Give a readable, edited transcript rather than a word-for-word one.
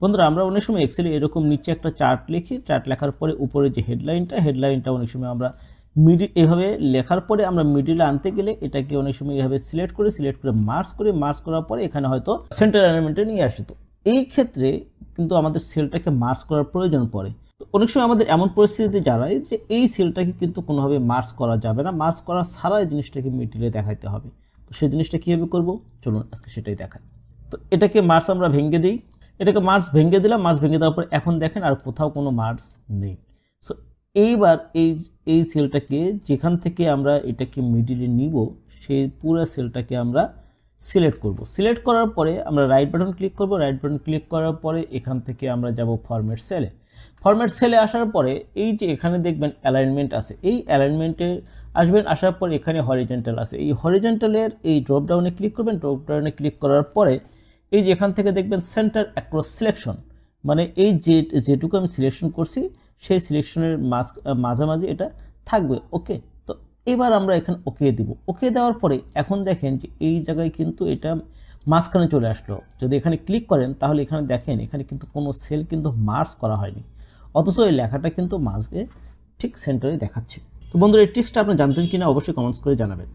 বন্ধুরা আমরা অনেক সময় এক্সেলে এরকম নিচে একটা চার্ট লিখি, চার্ট লেখার পরে উপরে যে হেডলাইনটা অনেক সময় আমরা এভাবে লেখার পরে আমরা মিডিলে আনতে গেলে এটাকে অনেক সময় এভাবে সিলেক্ট করে মার্জ করার পরে এখানে হয়তো সেন্টার অ্যালাইনমেন্টে নিয়ে আসে। তো এই ক্ষেত্রে কিন্তু আমাদের সেলটাকে মার্জ করার প্রয়োজন পড়ে। তো অনেক সময় আমাদের এমন পরিস্থিতিতে দাঁড়ায় যে এই সেলটাকে কিন্তু কোনোভাবে মার্জ করা যাবে না, মার্জ করা ছাড়া এই জিনিসটাকে মিডিলে দেখাইতে হবে। তো সেই জিনিসটা কীভাবে করবো চলুন আজকে সেটাই দেখাই। তো এটাকে মার্জ আমরা ভেঙে দিই, এটাকে মার্জ ভেঙে দিলাম, মার্জ ভেঙে দেওয়ার পর এখন দেখেন আর কোথাও কোনো মার্জ নেই। সো এইবার এই সেলটাকে যেখান থেকে আমরা এটাকে মিডিলে নিব সেই পুরো সেলটাকে আমরা সিলেক্ট করব। সিলেক্ট করার পরে আমরা রাইট বাটন ক্লিক করব, রাইট বাটন ক্লিক করার পরে এখান থেকে আমরা যাব ফরম্যাট সেলে। ফরম্যাট সেলে আসার পরে এই যে এখানে দেখবেন অ্যালাইনমেন্ট আছে, এই অ্যালাইনমেন্টে আসবেন, আসার পর এখানে হরিজন্টাল আছে, এই হরিজন্টালের এই ড্রপ ডাউনে ক্লিক করবেন। ড্রপ ডাউনে ক্লিক করার পরে এই যে এখান থেকে দেখবেন সেন্টার অ্যাক্রস সিলেকশন, মানে এই যেটুকু আমি সিলেকশন করছি সেই সিলেকশনের মাঝামাঝি এটা থাকবে। ওকে, তো এবার আমরা এখানে ওকে দিব। ওকে দেওয়ার পরে এখন দেখেন যে এই জায়গায় কিন্তু এটা মাঝখানে চলে আসলো। যদি এখানে ক্লিক করেন তাহলে এখানে দেখেন এখানে কিন্তু কোনো সেল কিন্তু মার্জ করা হয়নি, অথচ এই লেখাটা কিন্তু মাঝে ঠিক সেন্টারে দেখাচ্ছে। তো বন্ধুরা এই ট্রিক্সটা আপনি জানতেন কিনা অবশ্যই কমেন্টস করে জানাবেন।